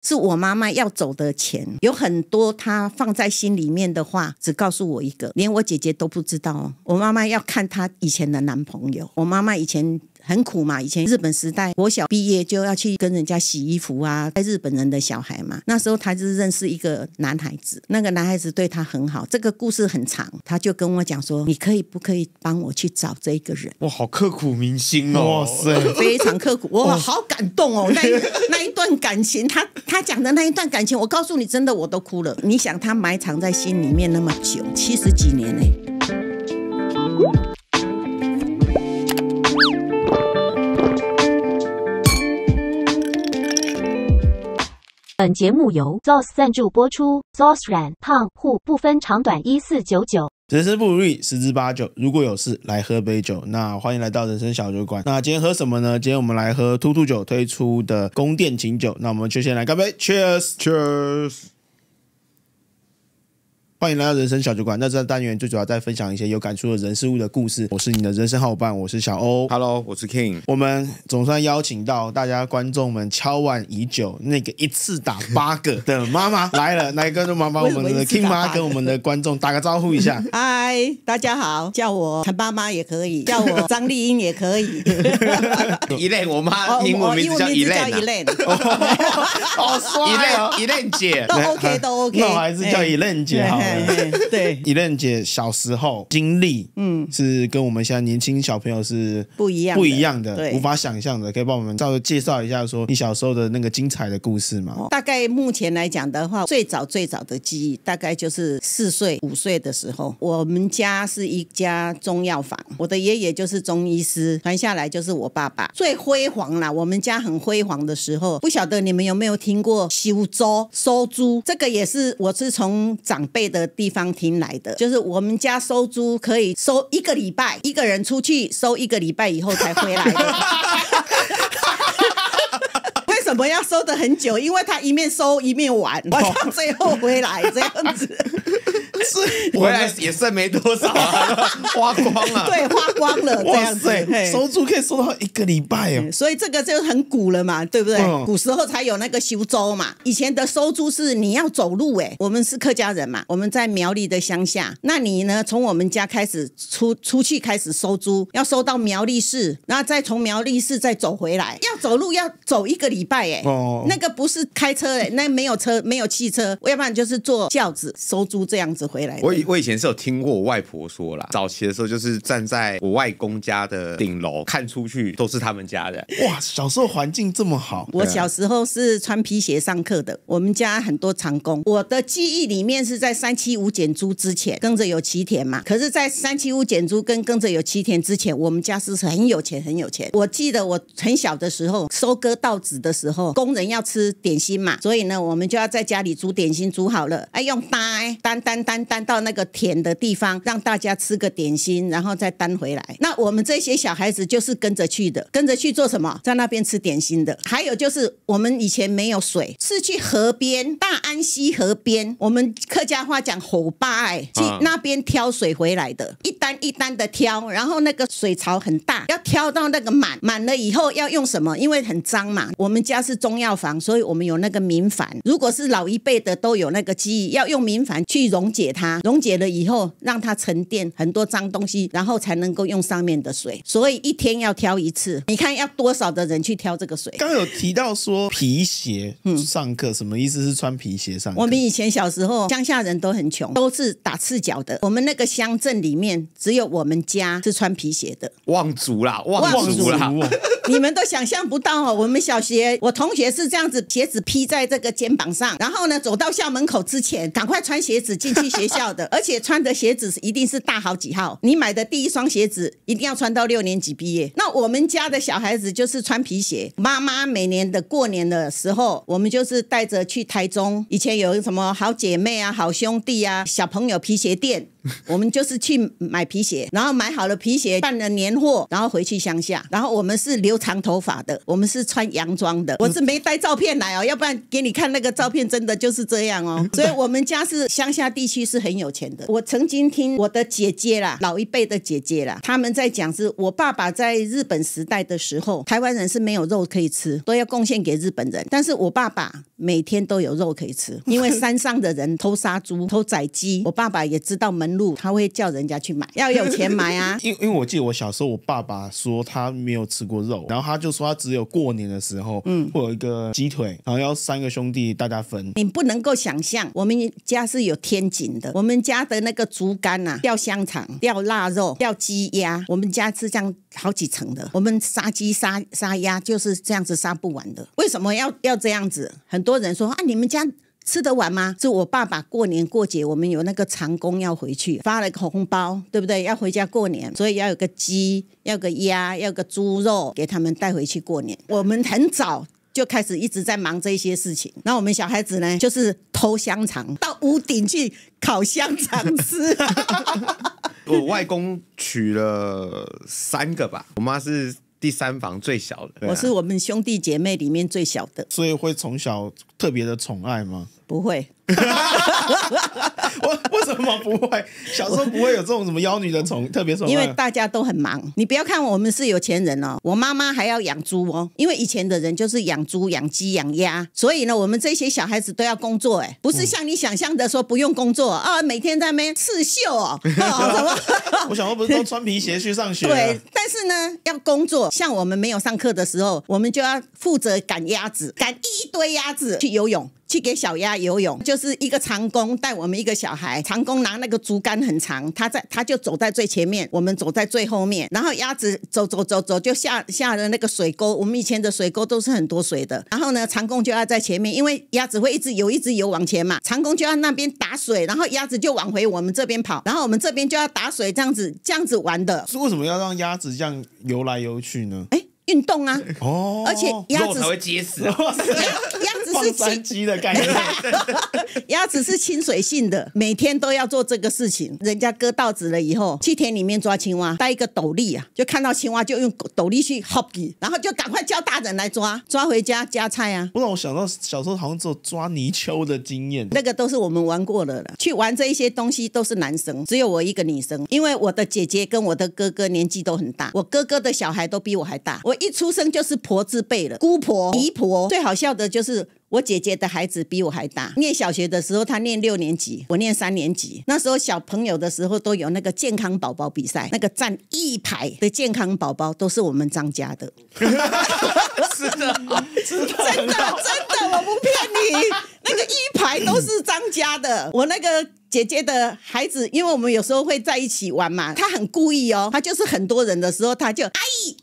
是我妈妈要走的前，有很多她放在心里面的话，只告诉我一个，连我姐姐都不知道哦。我妈妈要看她以前的男朋友，我妈妈以前很苦嘛，以前日本时代，国小毕业就要去跟人家洗衣服啊，带日本人的小孩嘛。那时候她就认识一个男孩子，那个男孩子对她很好，这个故事很长，她就跟我讲说，你不可以帮我去找这个人？哇，好刻骨铭心哦！哇塞，非常刻苦，我好感动哦。那一段感情，他讲的那一段感情，我告诉你，真的我都哭了。你想，他埋藏在心里面那么久，70几年呢。本节目由 ZOS 赞助播出 ，ZOS 软胖护不分长短1499。人生不如意十之八九，如果有事来喝杯酒。那欢迎来到人生小酒馆。那今天喝什么呢？今天我们来喝兔兔酒推出的宫殿琴酒。那我们就先来干杯 ，Cheers， Cheers。欢迎来到人生小酒馆。那这单元最主要在分享一些有感触的人事物的故事。我是你的人生好伙伴，我是小欧。Hello， 我是 King。我们总算邀请到大家观众们敲碗已久那个一次打8个的妈妈来了，来跟麻烦我们的 King 妈跟我们的观众打个招呼一下。嗨，大家好，叫我陈妈妈也可以，叫我张丽英也可以。Elaine， 我妈英文名字叫 Elaine， 好帅哦，Elaine 姐都 OK。那我还是叫 Elaine 姐好了。对，Elaine姐小时候经历，是跟我们现在年轻小朋友是不一样的，无法想象的。可以帮我们稍微介绍一下，说你小时候的那个精彩的故事吗？大概目前来讲的话，最早的记忆大概就是4岁、5岁的时候，我们家是一家中药房，我的爷爷就是中医师，传下来就是我爸爸。最辉煌啦，我们家很辉煌的时候，不晓得你们有没有听过收租、收租？这个也是我是从长辈的地方听来的，就是我们家收租可以收1个礼拜，一个人出去收1个礼拜以后才回来的。为什么要收得很久？因为他一面收一面玩，玩到最后回来这样子。回来也剩没多少啊，花光了。对，花光了这样子。收租可以收到1个礼拜哦，所以这个就很古了嘛，对不对？古时候才有那个收租嘛。以前的收租是你要走路我们是客家人嘛，我们在苗栗的乡下，那你呢从我们家开始出去开始收租，要收到苗栗市，然后再从苗栗市再走回来，要走路要走1个礼拜那个不是开车那没有车没有汽车，要不然就是坐轿子收租这样子回来的。我以前是有听过我外婆说啦，早期的时候就是站在我外公家的顶楼看出去都是他们家的。哇，小时候环境这么好。我小时候是穿皮鞋上课的，我们家很多长工。我的记忆里面是在375减租之前，耕着有其田嘛。可是在375减租跟耕着有其田之前，我们家是很有钱很有錢。我记得我很小的时候收割稻子的时候，工人要吃点心嘛，所以呢我们就要在家里煮点心，煮好了用担到那个田的地方，让大家吃个点心，然后再担回来。那我们这些小孩子就是跟着去的，跟着去做什么？在那边吃点心的。还有就是我们以前没有水，是去河边，大安溪河边，我们客家话讲吼巴去那边挑水回来的，一担一担的挑，然后那个水槽很大，要挑到那个满了以后要用什么？因为很脏嘛，我们家是中药房，所以我们有那个明矾。如果是老一辈的都有那个记忆，要用明矾去溶解它，溶解了以后让它沉淀很多脏东西，然后才能够用上面的水，所以一天要挑一次。你看要多少的人去挑这个水？刚刚有提到说皮鞋上课，什么意思？是穿皮鞋上课？我们以前小时候乡下人都很穷，都是打赤脚的。我们那个乡镇里面只有我们家是穿皮鞋的。望族啦，望族啦。你们都想象不到我们小学我同学是这样子，鞋子披在这个肩膀上，然后呢走到校门口之前赶快穿鞋子进去学校的。而且穿的鞋子一定是大好几号，你买的第一双鞋子一定要穿到6年级毕业。那我们家的小孩子就是穿皮鞋，妈妈每年的过年的时候，我们就是带着去台中，以前有什么好姐妹啊、好兄弟啊、小朋友皮鞋店我们就是去买皮鞋，然后买好了皮鞋办了年货，然后回去乡下。然后我们是留长头发的，我们是穿洋装的。我是没带照片来哦，要不然给你看那个照片，真的就是这样哦。所以我们家是乡下地区是很有钱的。我曾经听我的姐姐啦，老一辈的姐姐啦，他们在讲是我爸爸在日本时代的时候，台湾人是没有肉可以吃，都要贡献给日本人。但是我爸爸每天都有肉可以吃，因为山上的人偷杀猪、偷宰鸡，我爸爸也知道门路，他会叫人家去买，要有钱买啊。因为我记得我小时候，我爸爸说他没有吃过肉，然后他就说他只有过年的时候，会有一个鸡腿，然后要3个兄弟大家分。你不能够想象，我们家是有天井的，我们家的那个竹竿啊，吊香肠、吊腊肉、吊鸡鸭，我们家是这样好几层的。我们杀鸡杀鸭就是这样子杀不完的。为什么要这样子？很多人说啊，你们家吃得完吗？是我爸爸过年过节，我们有那个长工要回去，发了个红包，对不对？要回家过年，所以要有个鸡，要有个鸭，要有个猪肉给他们带回去过年。我们很早就开始一直在忙这些事情。那我们小孩子呢，就是偷香肠，到屋顶去烤香肠吃。我外公娶了3个吧，我妈是第3房最小的。我是我们兄弟姐妹里面最小的。所以会从小特别的宠爱吗？不会。为什么不会？小时候不会有这种什么妖女的特别宠爱？因为大家都很忙。你不要看我们是有钱人哦，我妈妈还要养猪哦，因为以前的人就是养猪、养鸡、养鸭，所以呢，我们这些小孩子都要工作，哎，不是像你想象的说不用工作啊，每天在那边刺绣哦，什么？我想说不是都穿皮鞋去上学？对，但是呢，要工作。像我们没有上课的时候，我们就要负责赶鸭子，赶一堆鸭子去游泳。去给小鸭游泳，就是一个长工带我们一个小孩，长工拿那个竹竿很长，他就走在最前面，我们走在最后面，然后鸭子走就下了那个水沟，我们以前的水沟都是很多水的，然后呢，长工就要在前面，因为鸭子会一直游往前嘛，长工就要那边打水，然后鸭子就往回我们这边跑，然后我们这边就要打水，这样子玩的。是为什么要让鸭子这样游来游去呢？运动啊，哦，而且鸭子肉才会结实啊。鸭子放山鸡的概念，鸭子是亲水性的，每天都要做这个事情。人家割稻子了以后，去田里面抓青蛙，带一个斗笠啊，就看到青蛙就用斗笠去 hop， 然后就赶快叫大人来抓回家夹菜啊。不让我想到小时候好像只有抓泥鳅的经验，那个都是我们玩过的了。去玩这一些东西都是男生，只有我一个女生，因为我的姐姐跟我的哥哥年纪都很大，我哥哥的小孩都比我还大，我一出生就是婆字辈了，姑婆、姨婆。最好笑的就是我姐姐的孩子比我还大，念小学的时候她念6年级，我念3年级。那时候小朋友的时候都有那个健康宝宝比赛，那个站1排的健康宝宝都是我们张家的。是的，真的，我不骗你，那个1排都是张家的。我那个姐姐的孩子，因为我们有时候会在一起玩嘛，他很故意哦，他就是很多人的时候，他就阿姨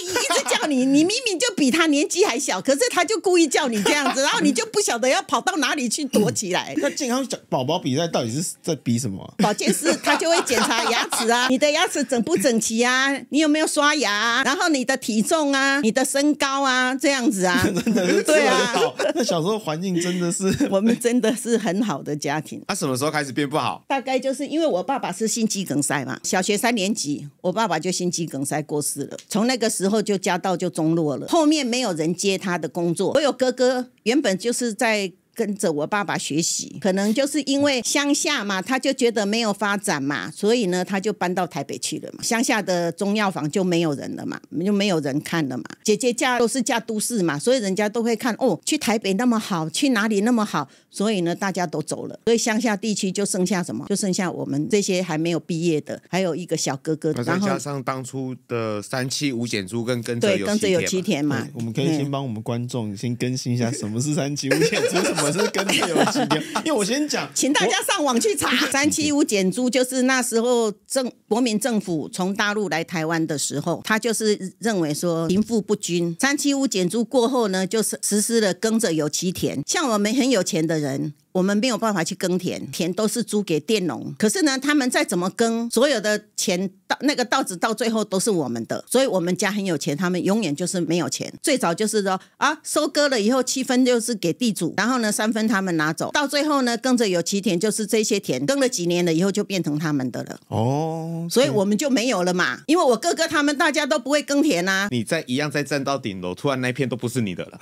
一直叫你，你明明就比他年纪还小，可是他就故意叫你这样子，然后你就不晓得要跑到哪里去躲起来。那健康宝宝比赛到底是在比什么啊？保健师他就会检查牙齿啊，你的牙齿整不整齐啊，你有没有刷牙啊，然后你的体重啊，你的身高啊，这样子啊。真的是对啊，那小时候环境真的是我们真的是很好的家庭。什么时候开始变不好？大概就是因为我爸爸是心肌梗塞嘛，小学3年级我爸爸就心肌梗塞过世了，从那个时候就家道就中落了，后面没有人接他的工作。我有哥哥原本就是在跟着我爸爸学习，可能就是因为乡下嘛，他就觉得没有发展嘛，所以呢他就搬到台北去了嘛。乡下的中药房就没有人了嘛，就没有人看了嘛。姐姐都是嫁都市嘛，所以人家都会看哦，去台北那么好，去哪里那么好，所以呢大家都走了，所以乡下地区就剩下什么？就剩下我们这些还没有毕业的，还有一个小哥哥，然后加上当初的375减租跟跟着有7田嘛。我们可以先帮我们观众先更新一下什么是375减租，什么是跟着有7田。因为我先讲，请大家上网去查375减租，就是那时候国民政府从大陆来台湾的时候，他就是认为说贫富不均。375减租过后呢，就实施了耕者有其田，像我们很有钱的人我们没有办法去耕田，田都是租给佃农。可是呢，他们再怎么耕，所有的钱那个稻子到最后都是我们的，所以我们家很有钱，他们永远就是没有钱。最早就是说啊，收割了以后7分就是给地主，然后呢3分他们拿走，到最后呢耕着有其田，就是这些田耕了几年了以后就变成他们的了。哦，所以我们就没有了嘛，因为我哥哥他们大家都不会耕田啊。你一样再站到顶楼，突然那片都不是你的了。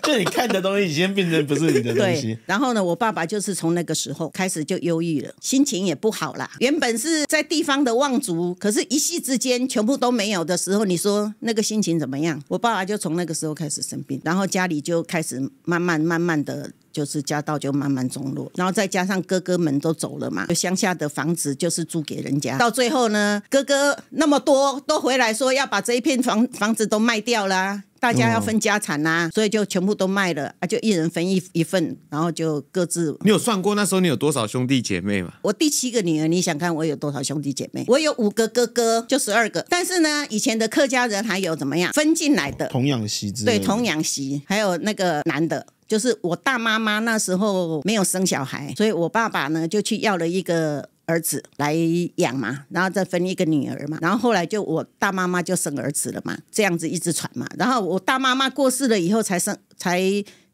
就你看的东西已经变成不是你的东西。对，然后呢，我爸爸就是从那个时候开始就忧郁了，心情也不好啦。原本是在地方的望族，可是一夕之间全部都没有的时候，你说那个心情怎么样？我爸爸就从那个时候开始生病，然后家里就开始慢慢的。就是家道就慢慢中落，然后再加上哥哥们都走了嘛，乡下的房子就是租给人家，到最后呢，哥哥那么多都回来说要把这一片房子都卖掉啦。大家要分家产啊，所以就全部都卖了啊，就一人分一份，然后就各自。你有算过那时候你有多少兄弟姐妹吗？我第7个女儿，你想看我有多少兄弟姐妹？我有5个哥哥，就12个。但是呢，以前的客家人还有怎么样分进来的童养媳之类的，对，童养媳，还有那个男的。就是我大妈妈那时候没有生小孩，所以我爸爸呢就去要了一个儿子来养嘛，然后再分一个女儿嘛，然后后来就我大妈妈就生儿子了嘛，这样子一直传嘛，然后我大妈妈过世了以后才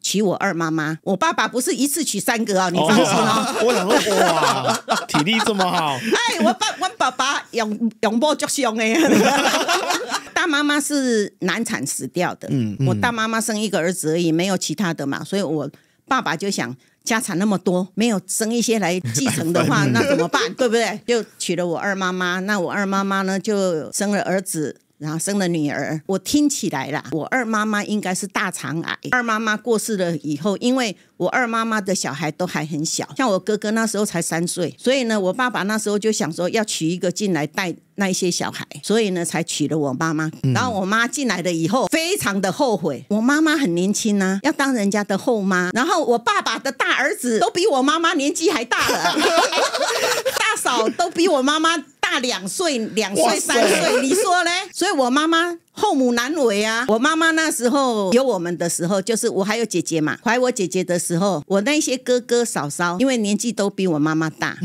娶我二妈妈，我爸爸不是一次娶3个啊，你放心哦。我想说，哇，体力这么好，哎，我爸爸用波足凶的。大妈妈是难产死掉的，我大妈妈生一个儿子而已，没有其他的嘛，所以我爸爸就想家产那么多，没有生一些来继承的话，那怎么办？对不对？就娶了我二妈妈，那我二妈妈呢就生了儿子。然后生了女儿，我听起来啦，我二妈妈应该是大肠癌。二妈妈过世了以后，因为我二妈妈的小孩都还很小，像我哥哥那时候才3岁，所以呢，我爸爸那时候就想说要娶一个进来带那一些小孩，所以呢才娶了我妈妈。然后我妈进来了以后，非常的后悔，我妈妈很年轻啊，要当人家的后妈。然后我爸爸的大儿子都比我妈妈年纪还大了，大嫂都比我妈妈大2岁、2岁、3岁，你说呢？所以我妈妈后母难为啊！我妈妈那时候有我们的时候，就是我还有姐姐嘛，怀我姐姐的时候，我那些哥哥嫂嫂，因为年纪都比我妈妈大，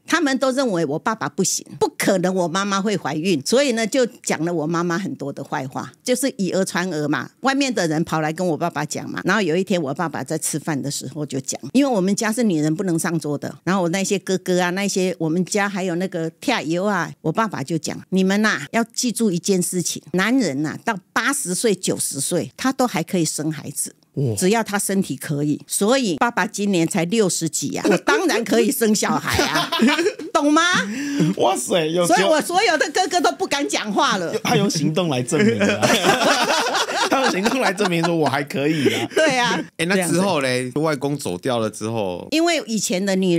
他们都认为我爸爸不行，不可能我妈妈会怀孕，所以呢就讲了我妈妈很多的坏话，就是以讹传讹嘛。外面的人跑来跟我爸爸讲嘛，然后有一天我爸爸在吃饭的时候就讲，因为我们家是女人不能上桌的，然后我那些哥哥啊，那些我们家还有那个跳油啊，我爸爸就讲，你们啊要记住一件事情，男人啊到80岁90岁他都还可以生孩子，只要他身体可以，所以爸爸今年才60几啊，我当然可以生小孩啊，懂吗？哇塞，所以我所有的哥哥都不敢讲话了。他用行动来证明了，他用行动来证明说我还可以啊。对啊，那之后嘞，外公走掉了之后，因为以前的女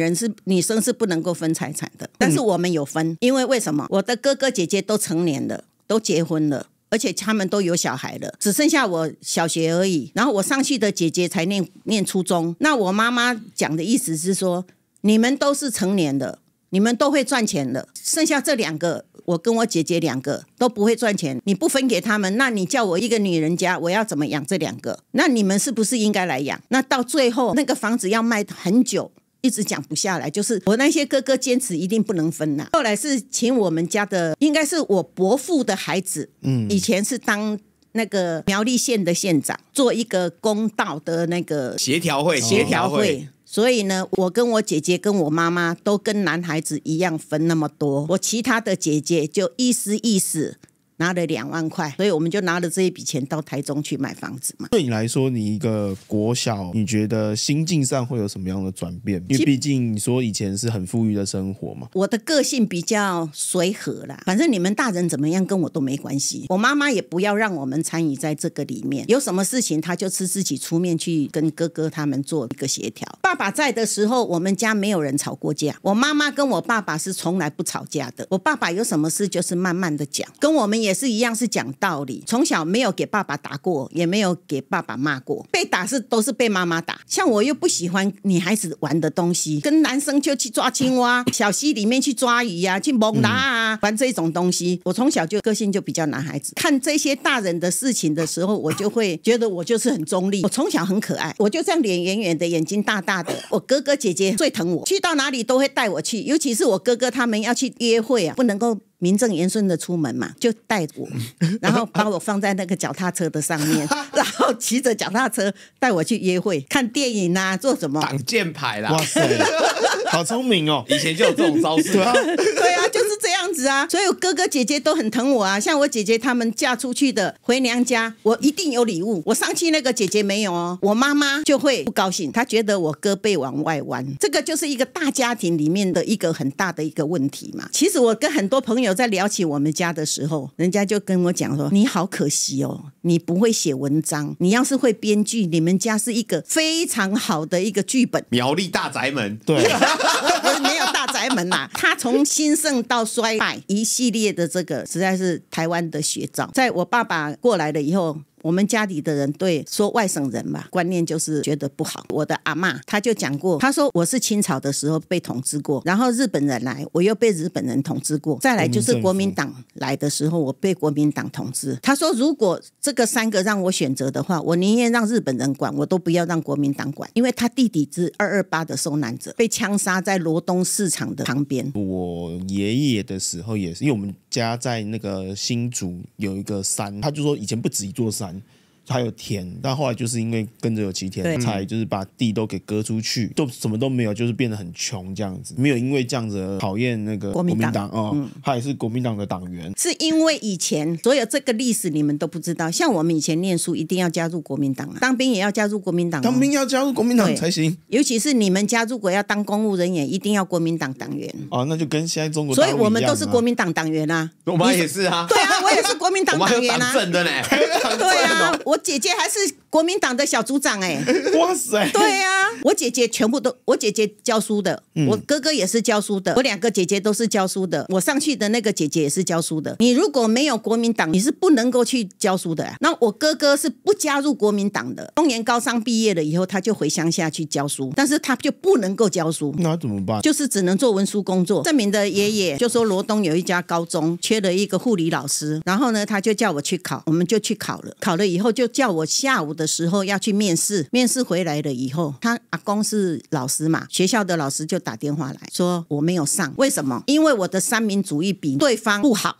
生是不能够分财产的，但是我们有分，因为什么？我的哥哥姐姐都成年了，都结婚了。而且他们都有小孩了，只剩下我小学而已。然后我上去的姐姐才念初中。那我妈妈讲的意思是说，你们都是成年的，你们都会赚钱的，剩下这2个，我跟我姐姐2个都不会赚钱，你不分给他们，那你叫我一个女人家，我要怎么养这2个？那你们是不是应该来养？那到最后那个房子要卖很久。一直讲不下来，就是我那些哥哥坚持一定不能分后来是请我们家的，应该是我伯父的孩子，以前是当那个苗栗县的县长，做一个公道的那个协调会。所以呢，我跟我姐姐跟我妈妈都跟男孩子一样分那么多，我其他的姐姐就意思拿了2万块，所以我们就拿了这一笔钱到台中去买房子嘛。对你来说，你一个国小，你觉得心境上会有什么样的转变？因为毕竟你说以前是很富裕的生活嘛。我的个性比较随和啦，反正你们大人怎么样跟我都没关系。我妈妈也不要让我们参与在这个里面，有什么事情她就是自己出面去跟哥哥他们做一个协调。爸爸在的时候，我们家没有人吵过架。我妈妈跟我爸爸是从来不吵架的。我爸爸有什么事就是慢慢的讲，跟我们也是一样，是讲道理。从小没有给爸爸打过，也没有给爸爸骂过，被打都是被妈妈打。像我又不喜欢女孩子玩的东西，跟男生就去抓青蛙，小溪里面去抓鱼啊，去蒙拉啊，玩这种东西。我从小就个性就比较男孩子，看这些大人的事情的时候，我就会觉得我就是很中立。我从小很可爱，我就这样脸圆圆的，眼睛大大的。我哥哥姐姐最疼我，去到哪里都会带我去，尤其是我哥哥他们要去约会啊，不能够名正言顺的出门嘛，就带我，然后把我放在那个脚踏车的上面，然后骑着脚踏车带我去约会、看电影啊，做什么挡箭牌啦。哇塞，好聪明哦！以前就有这种招式。对啊，对啊，就是这样子啊。所以我哥哥姐姐都很疼我啊。像我姐姐她们嫁出去的回娘家，我一定有礼物。我上去那个姐姐没有哦，我妈妈就会不高兴，她觉得我胳背往外弯。这个就是一个大家庭里面的一个很大的一个问题嘛。其实我跟很多朋友在聊起我们家的时候，人家就跟我讲说，你好可惜哦，你不会写文章，你要是会编剧，你们家是一个非常好的一个剧本。苗栗大宅门，对，没有大宅门啦，他从兴盛到衰败一系列的这个，实在是台湾的写照。在我爸爸过来了以后，我们家里的人对说外省人嘛，观念就是觉得不好。我的阿嬷她就讲过，她说我是清朝的时候被统治过，然后日本人来，我又被日本人统治过，再来就是国民党来的时候，我被国民党统治。她说如果这个3个让我选择的话，我宁愿让日本人管，我都不要让国民党管，因为他弟弟是228的受难者，被枪杀在罗东市场的旁边。我爷爷的时候也是，因为我们家在那个新竹有一个山，他就说以前不止一座山，还有田，但后来就是因为跟着有齐田，才就是把地都给割出去，都什么都没有，就是变得很穷这样子。没有因为这样子而讨厌那个国民党哦，他也是国民党的党员。是因为以前所有这个历史你们都不知道，像我们以前念书一定要加入国民党啊，当兵也要加入国民党、哦，当兵要加入国民党才行。尤其是你们家如果要当公务人员，一定要国民党党员。哦，那就跟现在中国大陆一样、啊，所以我们都是国民党党员啊。我妈也是啊。对啊，我也是国民党党员啊。我还有党政的呢。对啊，我姐姐还是国民党的小组长哎、欸。哇塞！对啊，我姐姐全部都，我姐姐教书的，我哥哥也是教书的，我2个姐姐都是教书的，我上去的那个姐姐也是教书的。你如果没有国民党，你是不能够去教书的、啊。那我哥哥是不加入国民党的，中原高商毕业了以后，他就回乡下去教书，但是他就不能够教书，那怎么办？就是只能做文书工作。郑明的爷爷就说罗东有一家高中缺了一个护理老师，然后呢他就叫我去考，我们就去考了，考了以后就叫我下午的时候要去面试，面试回来了以后，他阿公是老师嘛，学校的老师就打电话来说我没有上，为什么？因为我的三民主义比对方不好。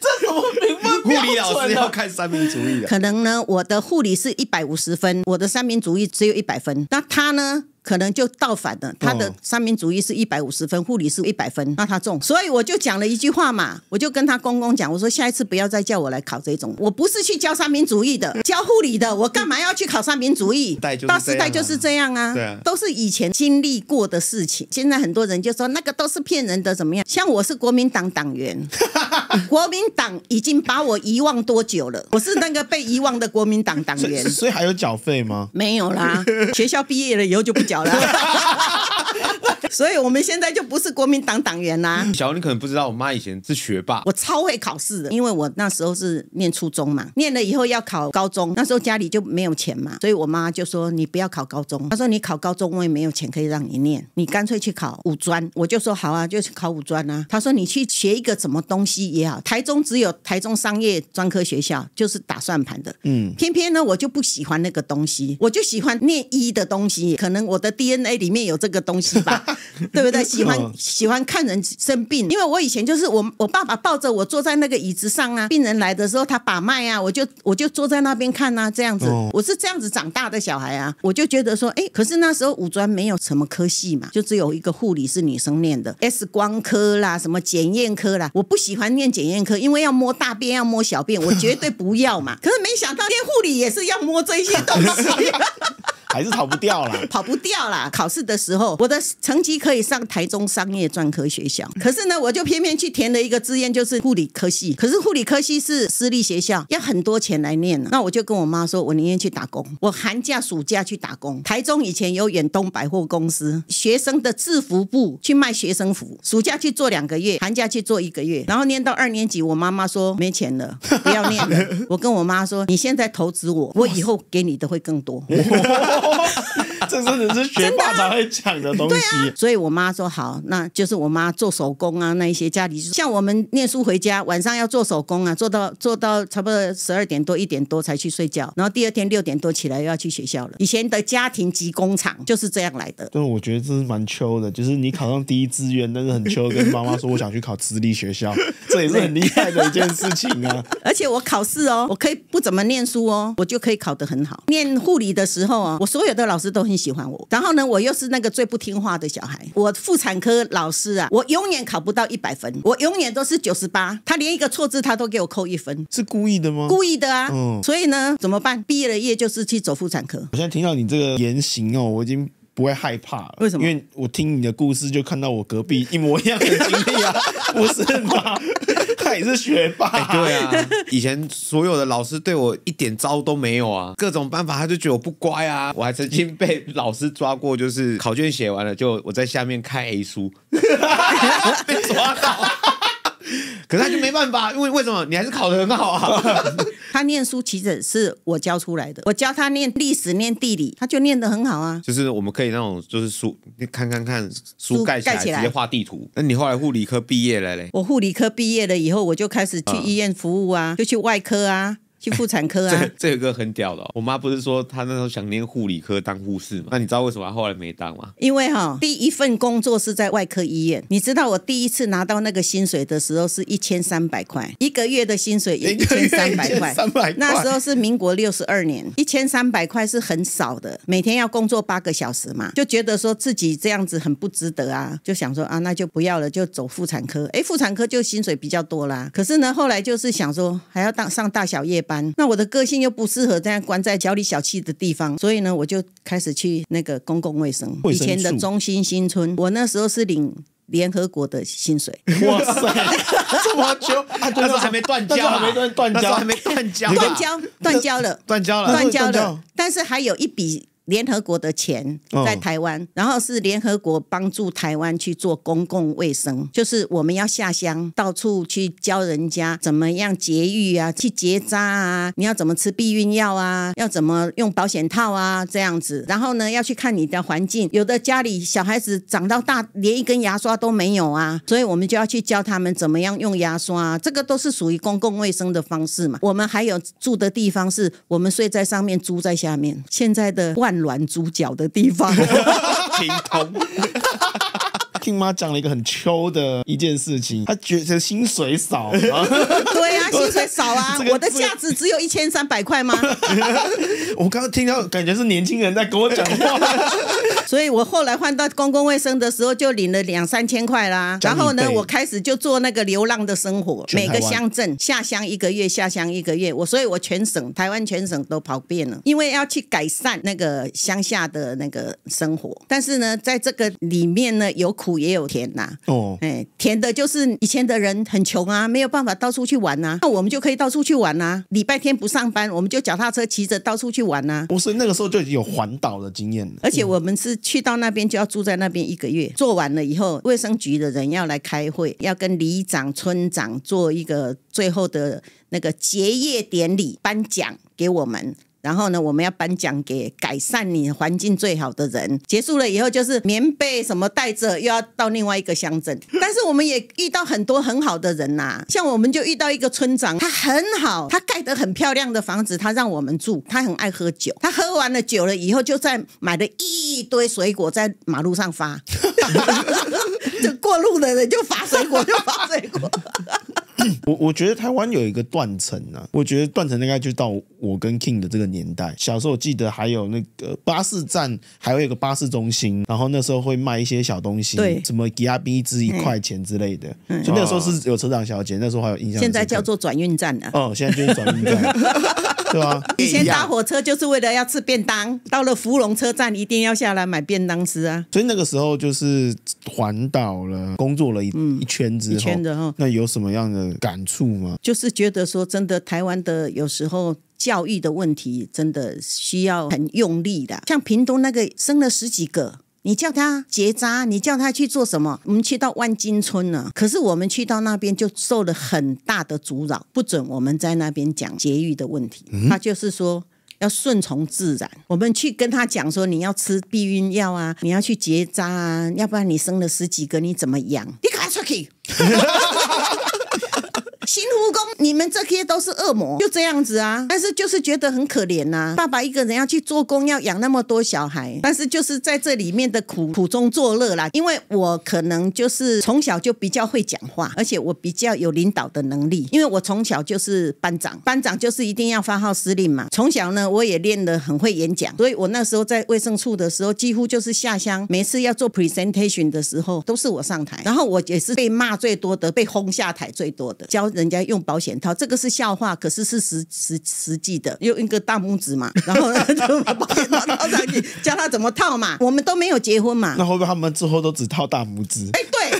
这怎么评分护理老师要看三民主义的，可能呢我的护理是150分，我的三民主义只有100分，那他呢可能就倒反了，他的三民主义是150分，护理是100分，那他中。所以我就讲了一句话嘛，我就跟他公公讲，我说下一次不要再叫我来考这种，我不是去教三民主义的，教护理的，我干嘛要去考三民主义？大时代就是这样啊，对啊，都是以前经历过的事情。现在很多人就说那个都是骗人的，怎么样？像我是国民党党员，国民党已经把我遗忘多久了？我是那个被遗忘的国民党党员，所以还有缴费吗？没有啦，学校毕业了以后就不缴了。所以我们现在就不是国民党党员啦。小你可能不知道，我妈以前是学霸，我超会考试的，因为我那时候是念初中嘛，念了以后要考高中，那时候家里就没有钱嘛，所以我妈就说你不要考高中，她说你考高中我也没有钱可以让你念，你干脆去考五专。我就说好啊，就去考五专啊。她说你去学一个什么东西也好，台中只有台中商业专科学校就是打算盘的，偏偏呢我就不喜欢那个东西，我就喜欢念医的东西，可能我的 DNA 里面有这个东西吧。对不对？喜欢看人生病，因为我以前就是我爸爸抱着我坐在那个椅子上啊，病人来的时候他把脉啊，我就坐在那边看啊，这样子，我是这样子长大的小孩啊，我就觉得说，可是那时候五专没有什么科系嘛，就只有一个护理是女生念的 ，X 光科啦，什么检验科啦，我不喜欢念检验科，因为要摸大便要摸小便，我绝对不要嘛。可是没想到念护理也是要摸这些东西。还是逃不掉啦。跑不掉啦。考试的时候，我的成绩可以上台中商业专科学校，可是呢，我就偏偏去填了一个志愿，就是护理科系。可是护理科系是私立学校，要很多钱来念了。那我就跟我妈说，我宁愿去打工，我寒假暑假去打工。台中以前有远东百货公司，学生的制服部去卖学生服，暑假去做2个月，寒假去做1个月，然后念到2年级，我妈妈说没钱了，不要念了。我跟我妈说，你现在投资我，我以后给你的会更多。这真的是学霸才会讲的东西。所以我妈说好，那就是我妈做手工啊，那一些家里像我们念书回家，晚上要做手工啊，做到差不多12点多1点多才去睡觉，然后第二天6点多起来又要去学校了。以前的家庭及工厂就是这样来的。但我觉得这是蛮秋的，就是你考上第1志愿，但是很秋，跟妈妈说我想去考私立学校，这也是很厉害的一件事情啊。而且我考试哦，我可以不怎么念书哦，我就可以考得很好。念护理的时候哦，我所有的老师都很喜欢我，然后呢，我又是那个最不听话的小孩。我妇产科老师啊，我永远考不到100分，我永远都是98，他连一个错字他都给我扣1分。是故意的吗？故意的啊。所以呢，怎么办？毕业了业就是去走妇产科。我现在听到你这个言行哦，我已经不会害怕了。为什么？因为我听你的故事，就看到我隔壁一模一样的经历啊，不是吗？他也是学霸。对啊，以前所有的老师对我一点招都没有啊，各种办法他就觉得我不乖啊。我还曾经被老师抓过，就是考卷写完了，就我在下面看 A 书，被抓到。可是他就没办法，因为为什么？你还是考得很好啊。他念书其实是我教出来的，我教他念历史、念地理，他就念得很好啊。就是我们可以那种，就是书看书盖起来，直接画地图。那你后来护理科毕业了嘞？我护理科毕业了以后，我就开始去医院服务啊，就去外科啊。去妇产科啊。这有个很屌的我妈不是说她那时候想念护理科当护士吗？那你知道为什么她后来没当吗？因为第一份工作是在外科医院。你知道我第一次拿到那个薪水的时候是1300块，1个月的薪水也1300块。那时候是民国62年，1300块是很少的，每天要工作8个小时嘛，就觉得说自己这样子很不值得啊，就想说啊，那就不要了，就走妇产科。妇产科就薪水比较多啦。可是呢，后来就是想说还要上大小夜班，那我的个性又不适合这样关在小里小气的地方，所以呢，我就开始去那个公共卫生。以前的中心新村，我那时候是领联合国的薪水。哇塞，这么久，那时候还没断交，那时候还没断交，断交了，断交了，但是还有一笔联合国的钱在台湾，然后是联合国帮助台湾去做公共卫生，就是我们要下乡到处去教人家怎么样节育啊，去结扎啊，你要怎么吃避孕药啊，要怎么用保险套啊，这样子。然后呢，要去看你的环境，有的家里小孩子长到大连一根牙刷都没有啊，所以我们就要去教他们怎么样用牙刷啊，这个都是属于公共卫生的方式嘛。我们还有住的地方是我们睡在上面，猪在下面，现在的万峦猪脚的地方。平通。听妈讲了一个很秋的一件事情，她觉得薪水少。对啊，薪水少啊，我的价值只有1300块吗？我刚刚听到感觉是年轻人在跟我讲话。所以我后来换到公共卫生的时候就领了2-3千块啦。然后呢，我开始就做那个流浪的生活，每个乡镇下乡1个月，下乡1个月，所以我全省台湾全省都跑遍了，因为要去改善那个乡下的那个生活。但是呢，在这个里面呢，有苦也有甜呐。甜的就是以前的人很穷啊，没有办法到处去玩啊，那我们就可以到处去玩啊。礼拜天不上班，我们就脚踏车骑着到处去玩啊。所以那个时候就已经有环岛的经验了，而且我们是去到那边就要住在那边1个月，做完了以后，卫生局的人要来开会，要跟里长、村长做一个最后的那个结业典礼，颁奖给我们。然后呢，我们要颁奖给改善你环境最好的人。结束了以后，就是棉被什么带着，又要到另外一个乡镇。但是我们也遇到很多很好的人呐，像我们就遇到一个村长，他很好，他盖得很漂亮的房子，他让我们住。他很爱喝酒，他喝完了酒了以后，就在买了一堆水果在马路上发。就过路的人就发水果，就发水果。我觉得台湾有一个断层啊，我觉得断层应该就到我跟 King 的这个年代。小时候我记得还有那个巴士站，还有一个巴士中心，然后那时候会卖一些小东西，对，什么吉亚币1支1块钱之类的。就那时候是有车长小姐，那时候还有印象。现在叫做转运站了。现在就是转运站。对吧？以前搭火车就是为了要吃便当，到了福隆车站一定要下来买便当吃啊。所以那个时候就是环岛了，工作了一圈之后，一圈的哦，那有什么样的感触吗？就是觉得说真的，台湾的有时候教育的问题真的需要很用力的。像屏东那个生了10几个，你叫他结扎，你叫他去做什么？我们去到万金村了，可是我们去到那边就受了很大的阻扰，不准我们在那边讲节育的问题。他就是说要顺从自然，我们去跟他讲说你要吃避孕药啊，你要去结扎啊，要不然你生了10几个你怎么养？你赶快出去！新护工，你们这些都是恶魔，就这样子啊。但是就是觉得很可怜呐、爸爸一个人要去做工，要养那么多小孩，但是就是在这里面的苦中作乐啦。因为我可能就是从小就比较会讲话，而且我比较有领导的能力，因为我从小就是班长，班长就是一定要发号施令嘛。从小呢，我也练得很会演讲，所以我那时候在卫生处的时候，几乎就是下乡，每次要做 presentation 的时候，都是我上台，然后我也是被骂最多的，被轰下台最多的，教人家用保险套，这个是笑话，可是是实际的，用一个大拇指嘛，然后呢就把保险套套上去，教他怎么套嘛。我们都没有结婚嘛，那会不会他们之后都只套大拇指？哎，对。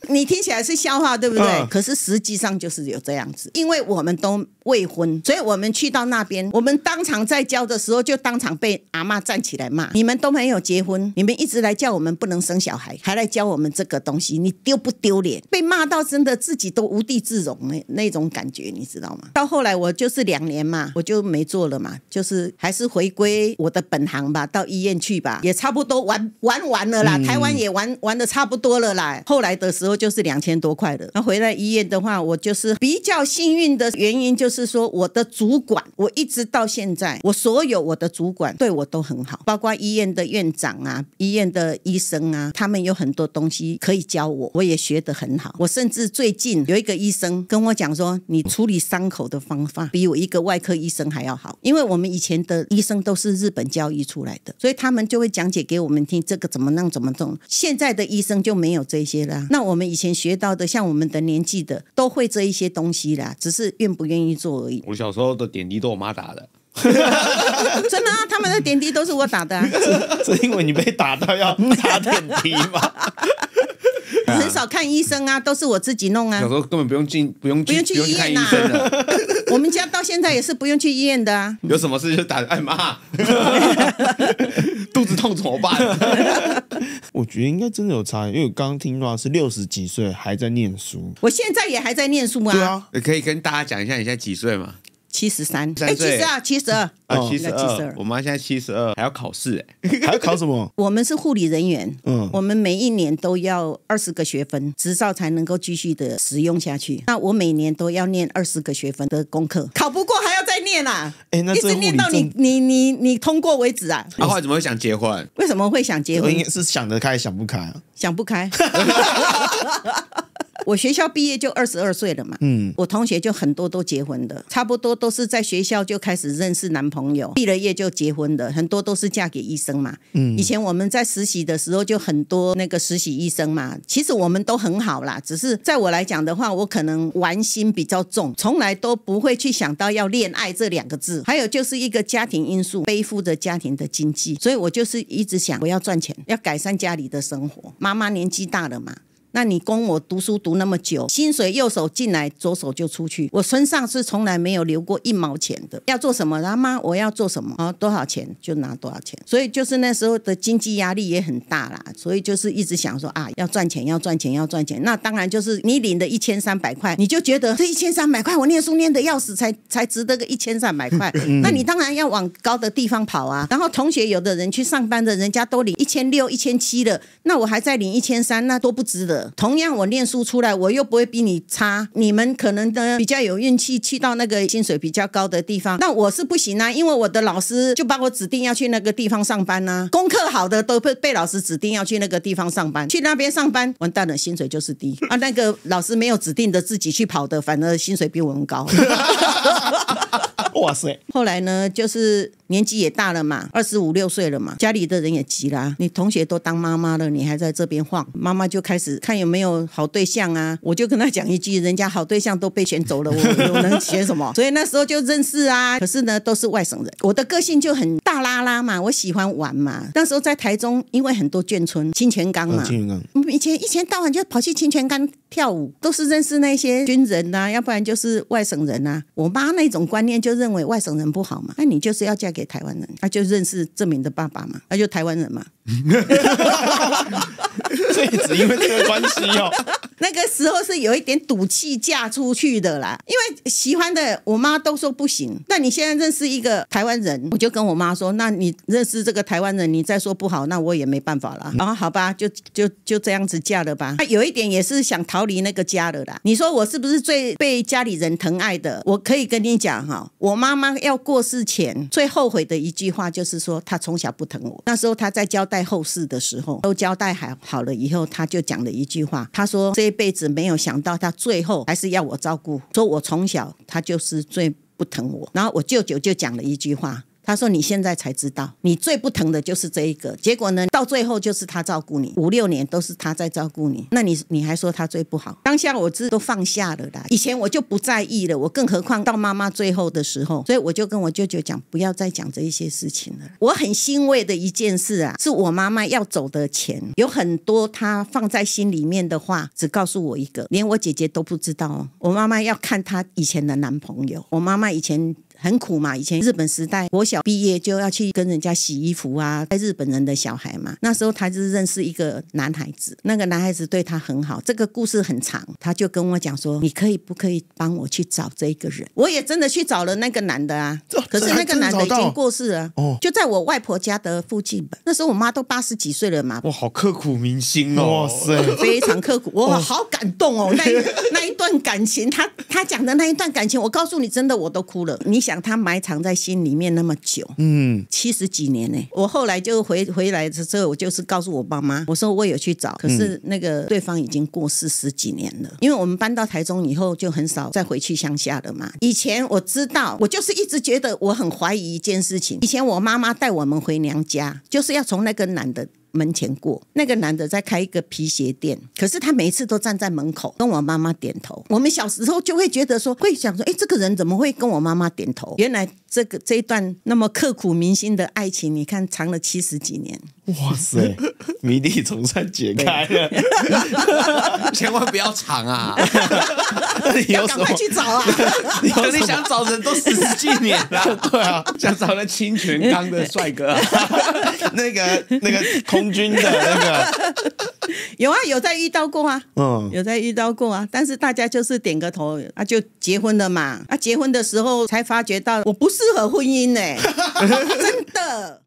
你听起来是笑话，对不对？可是实际上就是有这样子，因为我们都未婚，所以我们去到那边，我们当场在教的时候，就当场被阿嬷站起来骂：你们都没有结婚，你们一直来叫我们不能生小孩，还来教我们这个东西，你丢不丢脸？被骂到真的自己都无地自容那种感觉，你知道吗？到后来我就是2年嘛，我就没做了嘛，就是还是回归我的本行吧，到医院去吧，也差不多玩完了啦，台湾也玩的差不多了啦。后来的时候就是2000多块的。那回来医院的话，我就是比较幸运的原因就是说，我的主管，我一直到现在，我的主管对我都很好，包括医院的院长啊，医院的医生啊，他们有很多东西可以教我，我也学得很好。我甚至最近有一个医生跟我讲说，你处理伤口的方法比我一个外科医生还要好，因为我们以前的医生都是日本教育出来的，所以他们就会讲解给我们听，这个怎么弄怎么弄。现在的医生就没有这些啦。那我们以前学到的，像我们的年纪的都会这一些东西啦，只是愿不愿意做而已。我小时候的点滴都我妈打的。真的啊，他们的点滴都是我打的啊。是因为你被打到要打点滴吗？很少看医生啊，都是我自己弄啊。小时候根本不用去医看医院啊生的。我们家到现在也是不用去医院的啊。有什么事就打，哎妈，肚子痛怎么办？我觉得应该真的有差，因为我刚刚听到是60几岁还在念书。我现在也还在念书啊。对啊，可以跟大家讲一下你现在几岁吗？73， 72啊，72，我妈现在72，还要考试还要考什么？我们是护理人员，我们每一年都要20个学分，执照才能够继续的使用下去。那我每年都要念20个学分的功课，考不过还要再念啊，那一直念到你通过为止啊。后来怎么会想结婚？为什么会想结婚？应该是想得开想不开啊。想不开。我学校毕业就22岁了嘛，我同学就很多都结婚的，差不多都是在学校就开始认识男朋友，毕了业就结婚的，很多都是嫁给医生嘛。以前我们在实习的时候就很多那个实习医生嘛，其实我们都很好啦，只是在我来讲的话，我可能玩心比较重，从来都不会去想到要恋爱这2个字，还有就是一个家庭因素，背负着家庭的经济，所以我就是一直想我要赚钱，要改善家里的生活。妈妈年纪大了嘛，那你供我读书读那么久，薪水右手进来左手就出去，我身上是从来没有留过1毛钱的。要做什么，然后妈我要做什么，多少钱就拿多少钱。所以就是那时候的经济压力也很大啦，所以就是一直想说啊，要赚钱要赚钱要赚钱。那当然就是你领的1300块，你就觉得这1300块我念书念得要死才值得个1300块，那你当然要往高的地方跑啊。然后同学有的人去上班的，人家都领1600、1700了，那我还在领1300，那多不值得。同样我念书出来，我又不会比你差，你们可能呢比较有运气去到那个薪水比较高的地方，那我是不行啊，因为我的老师就把我指定要去那个地方上班啊，功课好的都被老师指定要去那个地方上班，去那边上班完蛋了，薪水就是低啊。那个老师没有指定的自己去跑的，反而薪水比我们高。哇塞！后来呢，就是年纪也大了嘛，25、26岁了嘛，家里的人也急啦。你同学都当妈妈了，你还在这边晃，妈妈就开始看有没有好对象啊。我就跟他讲一句，人家好对象都被选走了，我能选什么？所以那时候就认识啊。可是呢，都是外省人。我的个性就很大拉拉嘛，我喜欢玩嘛。那时候在台中，因为很多眷村，清泉岗嘛，清泉岗，以前到晚就跑去清泉岗跳舞，都是认识那些军人啊，要不然就是外省人啊。我妈那种观念就认为外省人不好嘛，那你就是要嫁给台湾人，那就认识正明的爸爸嘛，那就台湾人嘛。所以只因为这个关系哦。那个时候是有一点赌气嫁出去的啦，因为喜欢的我妈都说不行。那你现在认识一个台湾人，我就跟我妈说，那你认识这个台湾人，你再说不好，那我也没办法啦。然后好吧，就这样子嫁了吧。有一点也是想逃离那个家了啦。你说我是不是最被家里人疼爱的？我可以跟你讲哈，我妈妈要过世前最后悔的一句话就是说，她从小不疼我。那时候她在交代后事的时候，都交代好了以后，她就讲了一句话，她说这一辈子没有想到她最后还是要我照顾，说我从小她就是最不疼我。然后我舅舅就讲了一句话，他说你现在才知道你最不疼的就是这一个，结果呢到最后就是他照顾你5、6年都是他在照顾你，那你还说他最不好。当下我都放下了啦，以前我就不在意了，我更何况到妈妈最后的时候，所以我就跟我舅舅讲不要再讲这一些事情了。我很欣慰的一件事啊，是我妈妈要走的前有很多她放在心里面的话只告诉我一个，连我姐姐都不知道哦。我妈妈要看她以前的男朋友，我妈妈以前很苦嘛，以前日本时代国小毕业就要去跟人家洗衣服啊，带日本人的小孩嘛。那时候他就认识一个男孩子，那个男孩子对他很好，这个故事很长，他就跟我讲说你不可以帮我去找这个人。我也真的去找了那个男的啊，可是那个男的已经过世了，就在我外婆家的附近。那时候我妈都80几岁了嘛。哇，好刻骨铭心哦！哇塞，非常刻苦，我好感动哦。那一段感情，他讲的那一段感情，我告诉你，真的我都哭了。你想他埋藏在心里面那么久，70几年呢。我后来就回来的时候，我就是告诉我爸妈，我说我有去找，可是那个对方已经过世10几年了。因为我们搬到台中以后，就很少再回去乡下了嘛。以前我知道，我就是一直觉得我很怀疑一件事情。以前我妈妈带我们回娘家，就是要从那个男的门前过，那个男的在开一个皮鞋店，可是他每一次都站在门口跟我妈妈点头。我们小时候就会觉得说，会想说，这个人怎么会跟我妈妈点头？原来这一段那么刻骨铭心的爱情，你看长了70几年。哇塞，谜底总算解开了。千万不要藏啊！你有什么赶快去找啊！可你想找人都40几年了，对啊，想找那清泉岗的帅哥啊，那个空军的那个，有在遇到过啊，有在遇到过啊，但是大家就是点个头啊，就结婚了嘛。结婚的时候才发觉到我不适合婚姻呢，真的。